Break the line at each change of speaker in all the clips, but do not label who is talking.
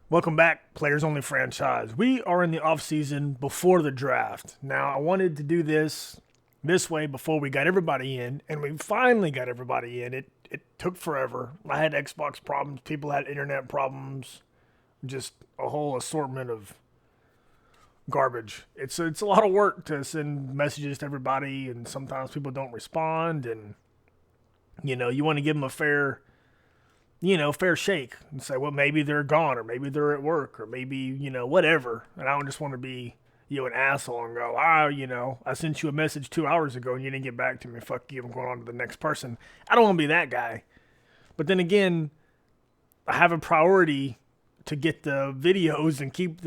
Welcome back, Players Only franchise. We are in the off season before the draft. Now, I wanted to do this way before we got everybody in, and we finally got everybody in. It took forever. I had Xbox problems, people had internet problems, just a whole assortment of garbage. It's a lot of work to send messages to everybody, and sometimes people don't respond, and you want to give them a fair shake and say, well, maybe they're gone or maybe they're at work or maybe, whatever. And I don't just want to be, an asshole and go, I sent you a message 2 hours ago and you didn't get back to me. Fuck you. I'm going on to the next person. I don't want to be that guy. But then again, I have a priority to get the videos and keep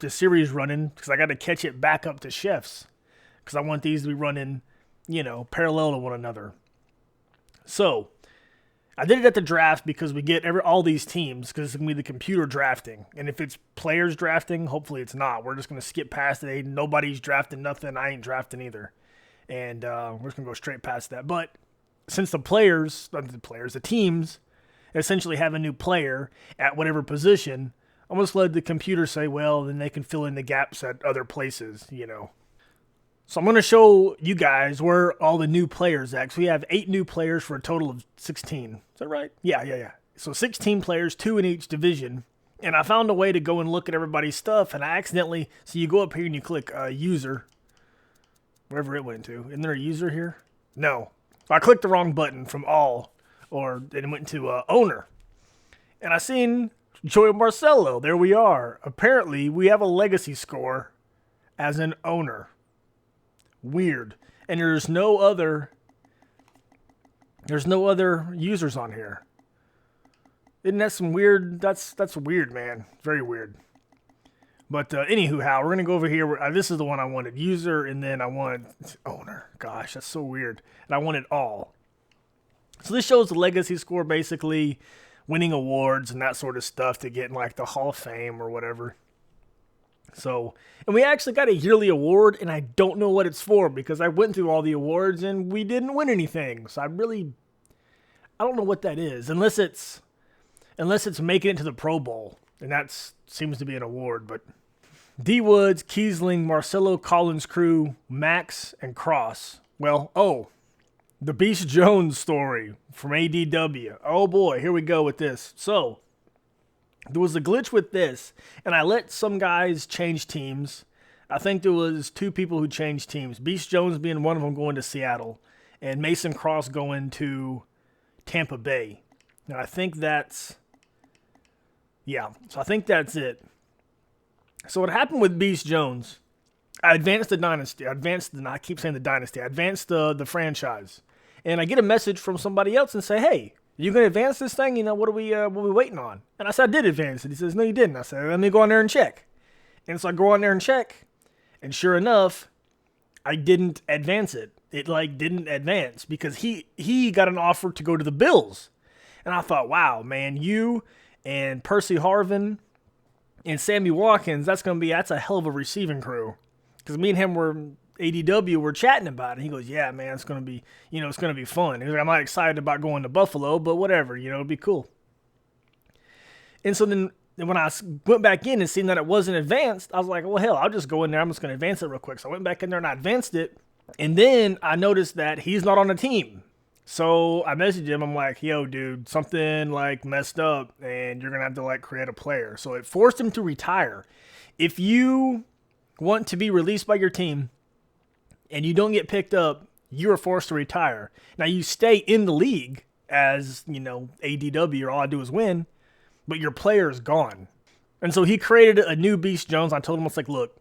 the series running because I got to catch it back up to chefs because I want these to be running, parallel to one another. So, I did it at the draft because we get all these teams because it's going to be the computer drafting. And if it's players drafting, hopefully it's not. We're just going to skip past it. Hey, nobody's drafting nothing. I ain't drafting either. And we're just going to go straight past that. But since the teams essentially have a new player at whatever position, I almost let the computer say, well, then they can fill in the gaps at other places, So I'm going to show you guys where all the new players at. So we have 8 new players for a total of 16. Is that right? Yeah. So 16 players, 2 in each division. And I found a way to go and look at everybody's stuff. And I accidentally, so you go up here and you click user, wherever it went to. Isn't there a user here? No. So I clicked the wrong button from all, or it went to owner. And I seen Joey Marcello. There we are. Apparently, we have a legacy score as an owner. Weird. And there's no other users on here. Isn't that some weird? That's weird, man. Very weird. But we're gonna go over here. This is the one I wanted, user, and then I want owner. Gosh, that's so weird. And I want it all. So this shows the legacy score, basically winning awards and that sort of stuff to get in like the Hall of Fame or whatever. So, and we actually got a yearly award, and I don't know what it's for because I went through all the awards and we didn't win anything. So I don't know what that is, unless it's making it to the Pro Bowl, and that seems to be an award. But D Woods, Kiesling, Marcelo, Collins, Crew, Max, and Cross. Well, the Beast Jones story from ADW. Oh boy, here we go with this. So, there was a glitch with this, and I let some guys change teams. I think there was 2 people who changed teams. Beast Jones being one of them going to Seattle, and Mason Cross going to Tampa Bay. And I think that's it. So what happened with Beast Jones, I advanced the dynasty. I keep saying the dynasty. I advanced the franchise. And I get a message from somebody else and say, hey, you gonna advance this thing? What are we waiting on? And I said, I did advance it. He says, no, you didn't. I said, let me go on there and check. And so I go on there and check, and sure enough, I didn't advance it. It didn't advance because he got an offer to go to the Bills. And I thought, wow, man, you and Percy Harvin and Sammy Watkins, that's a hell of a receiving crew. Because me and him were ADW were chatting about it. He goes, yeah, man, it's going to be, it's going to be fun. He's like, I'm not excited about going to Buffalo, but whatever, it'll be cool. And so then when I went back in and seen that it wasn't advanced, I was like, well, hell, I'll just go in there. I'm just going to advance it real quick. So I went back in there and I advanced it. And then I noticed that he's not on the team. So I messaged him. I'm like, yo, dude, something messed up and you're going to have to create a player. So it forced him to retire. If you want to be released by your team, and you don't get picked up, you are forced to retire. Now, you stay in the league as, ADW, or all I do is win, but your player is gone. And so he created a new Beast Jones. I told him, it's like, look,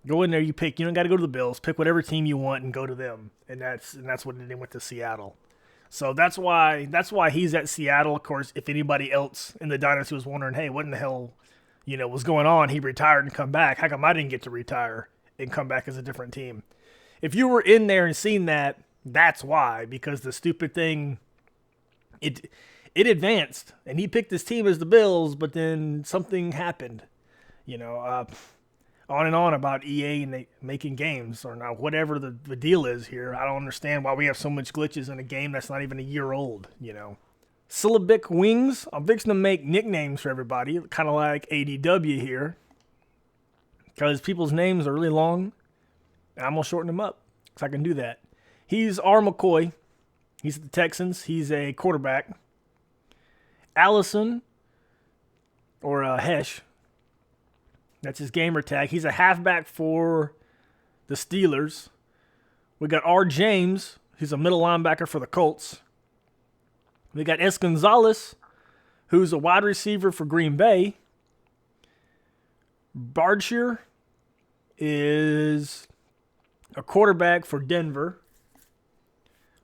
go in there, you pick. You don't got to go to the Bills. Pick whatever team you want and go to them. And that's what it went to Seattle. So that's why he's at Seattle. Of course, if anybody else in the dynasty was wondering, hey, what in the hell, was going on? He retired and come back. How come I didn't get to retire and come back as a different team? If you were in there and seen that, that's why. Because the stupid thing, it advanced, and he picked his team as the Bills, but then something happened. On and on about EA and making games, or not, whatever the deal is here. I don't understand why we have so much glitches in a game that's not even a year old. syllabic wings. I'm fixing to make nicknames for everybody, kind of like ADW here, because people's names are really long, and I'm going to shorten them up so I can do that. He's R. McCoy. He's at the Texans. He's a quarterback. Allison, or Hesh, that's his gamer tag. He's a halfback for the Steelers. We got R. James. He's a middle linebacker for the Colts. We got S. Gonzalez, who's a wide receiver for Green Bay. Bardshire is a quarterback for Denver.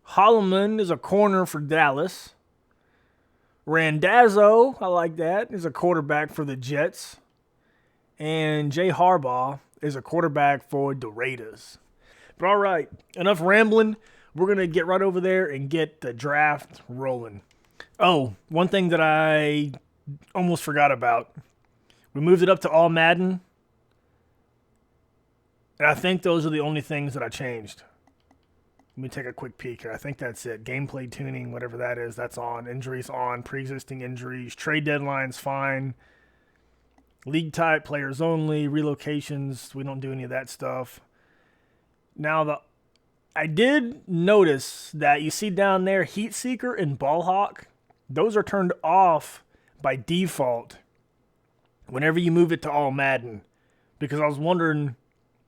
Holloman is a corner for Dallas. Randazzo, I like that, is a quarterback for the Jets. And Jay Harbaugh is a quarterback for the Raiders. But all right, enough rambling. We're going to get right over there and get the draft rolling. Oh, one thing that I almost forgot about. We moved it up to all Madden. And I think those are the only things that I changed. Let me take a quick peek here. I think that's it. Gameplay tuning, whatever that is, that's on. Injuries on. Pre-existing injuries. Trade deadlines, fine. League type, players only. Relocations, we don't do any of that stuff. Now, I did notice that you see down there, Heat Seeker and Ball Hawk, those are turned off by default whenever you move it to all Madden. Because I was wondering,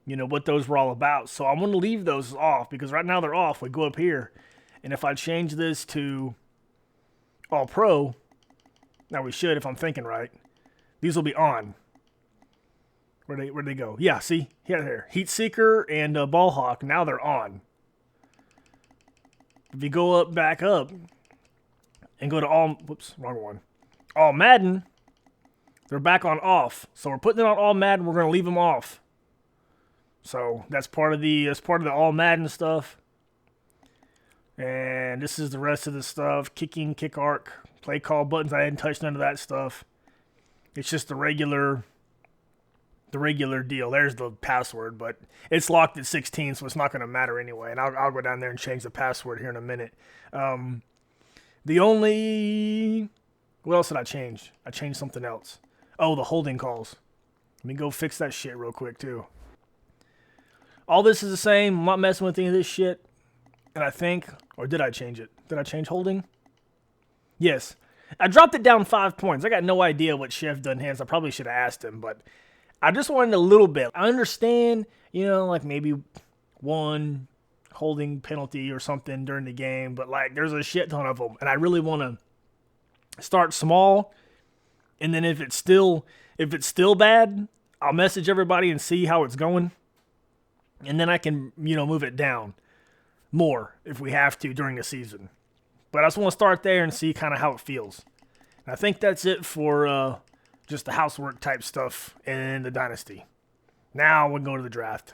what those were all about. So I'm going to leave those off because right now they're off. We go up here. And if I change this to all pro, now we should if I'm thinking right, these will be on. Where'd they go? Yeah, see? Here. Heat Seeker and Ball Hawk, now they're on. If you go back up and go to all Madden, they're back on off. So we're putting it on all Madden, we're going to leave them off. So that's part of the all Madden stuff. And this is the rest of the stuff. Kicking, kick arc, play call buttons. I hadn't touched none of that stuff. It's just the regular deal. There's the password, but it's locked at 16, so it's not going to matter anyway. And I'll go down there and change the password here in a minute. What else did I change? I changed something else. Oh, the holding calls. Let me go fix that shit real quick too. All this is the same. I'm not messing with any of this shit. And I think, or did I change it? Did I change holding? Yes. I dropped it down 5 points. I got no idea what Chef done hands. I probably should have asked him, but I just wanted a little bit. I understand, like maybe one holding penalty or something during the game, but like there's a shit ton of them. And I really want to start small. And then if it's still bad, I'll message everybody and see how it's going. And then I can, move it down more if we have to during the season. But I just want to start there and see kind of how it feels. And I think that's it for just the housework type stuff in the Dynasty. Now we'll go to the draft.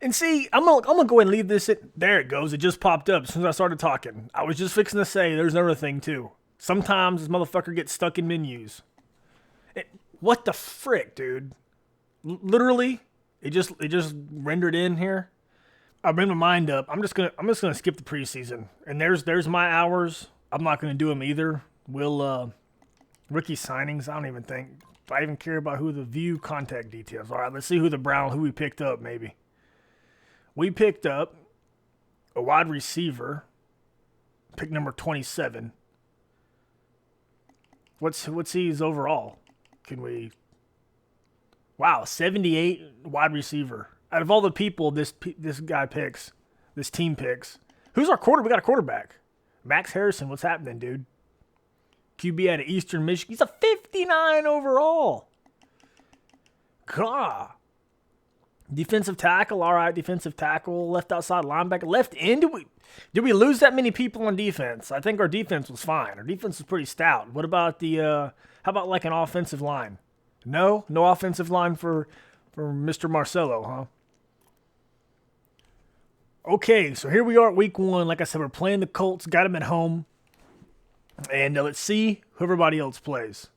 And see, I'm gonna go ahead and leave this. There it goes. It just popped up as soon as I started talking. I was just fixing to say there's another thing too. Sometimes this motherfucker gets stuck in menus. What the frick, dude? Literally, it just rendered in here. I made my mind up. I'm just gonna skip the preseason. And there's my hours. I'm not gonna do them either. We'll rookie signings. I don't even think if I even care about who the view contact details. All right, let's see who we picked up. Maybe we picked up a wide receiver. Pick number 27. What's his overall? Wow, 78 wide receiver. Out of all the people this guy picks, this team picks, who's our quarterback? We got a quarterback. Max Harrison, what's happening, dude? QB out of Eastern Michigan. He's a 59 overall. God. Defensive tackle, all right. Defensive tackle, left outside linebacker, left end. Did we lose that many people on defense? I think our defense was fine. Our defense was pretty stout. What about how about like an offensive line? No offensive line for Mr. Marcelo, huh? Okay, so here we are at week 1. Like I said, we're playing the Colts. Got them at home. And let's see who everybody else plays.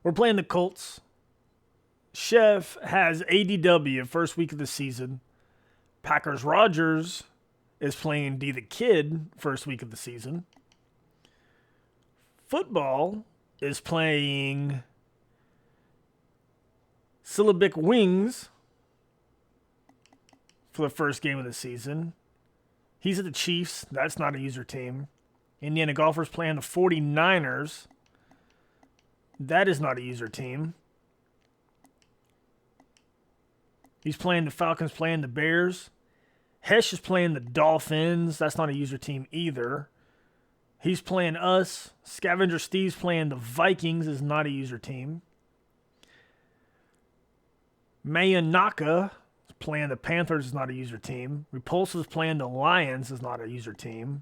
We're playing the Colts. Chef has ADW first week of the season. Packers Rogers is playing D the Kid first week of the season. Football is playing Syllabic Wings for the first game of the season. He's at the Chiefs. That's not a user team. Indiana Golfers playing the 49ers. That is not a user team. He's playing the Falcons, playing the Bears. Hesh is playing the Dolphins. That's not a user team either. He's playing us. Scavenger Steve's playing the Vikings. Is not a user team. Mayanaka is playing the Panthers. Is not a user team. Repulsive is playing the Lions. Is not a user team.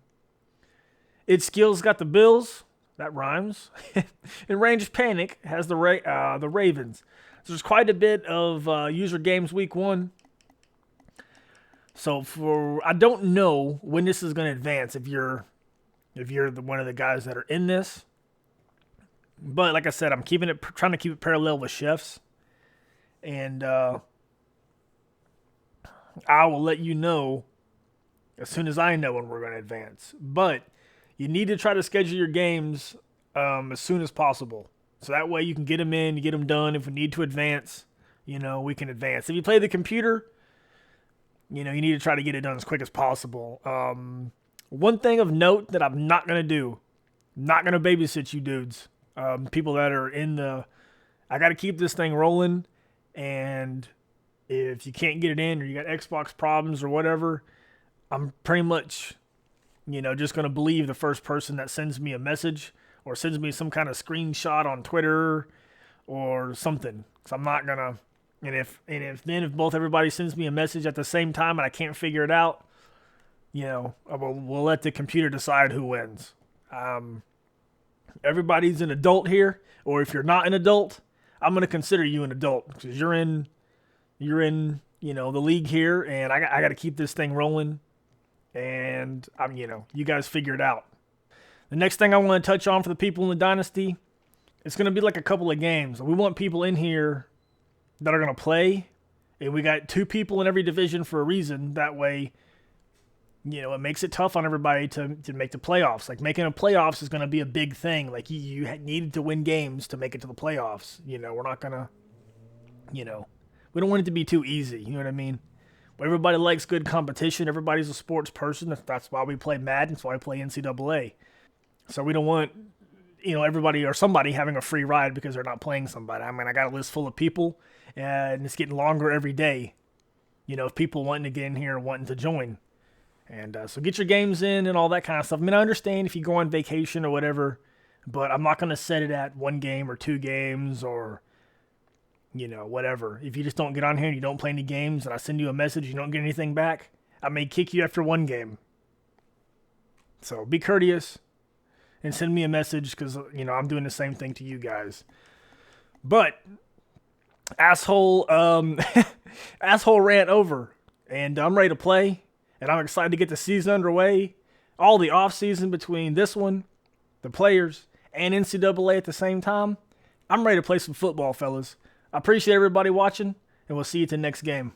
Its Skills got the Bills. That rhymes. And Rangers Panic has the Ravens. So there's quite a bit of user games week 1. So I don't know when this is going to advance. If you're one of the guys that are in this, but like I said, I'm trying to keep it parallel with Chefs, and I will let you know as soon as I know when we're going to advance. But you need to try to schedule your games as soon as possible, so that way you can get them in, you get them done. If we need to advance, we can advance. If you play the computer, you need to try to get it done as quick as possible. One thing of note that I'm not going to do, not going to babysit you dudes. People that are I got to keep this thing rolling. And if you can't get it in or you got Xbox problems or whatever, I'm pretty much, just going to believe the first person that sends me a message or sends me some kind of screenshot on Twitter or something. So I'm not going to, and if both everybody sends me a message at the same time and I can't figure it out, we'll let the computer decide who wins. Everybody's an adult here, or if you're not an adult, I'm going to consider you an adult because you're in the league here, and I got to keep this thing rolling. And you guys figure it out. The next thing I want to touch on for the people in the Dynasty, it's going to be like a couple of games. We want people in here that are going to play, and we got 2 people in every division for a reason. That way, it makes it tough on everybody to make the playoffs. Like, making the playoffs is going to be a big thing. Like, you needed to win games to make it to the playoffs. We're not going to, we don't want it to be too easy. You know what I mean? Everybody likes good competition. Everybody's a sports person. That's why we play Madden. That's why we play NCAA. So we don't want, everybody or somebody having a free ride because they're not playing somebody. I mean, I got a list full of people, and it's getting longer every day. Of people wanting to get in here and wanting to join. And so get your games in and all that kind of stuff. I mean, I understand if you go on vacation or whatever, but I'm not going to set it at 1 game or 2 games or, whatever. If you just don't get on here and you don't play any games and I send you a message, you don't get anything back, I may kick you after 1 game. So be courteous and send me a message because, I'm doing the same thing to you guys. But asshole rant over, and I'm ready to play. And I'm excited to get the season underway. All the off-season between this one, the players, and NCAA at the same time. I'm ready to play some football, fellas. I appreciate everybody watching, and we'll see you at the next game.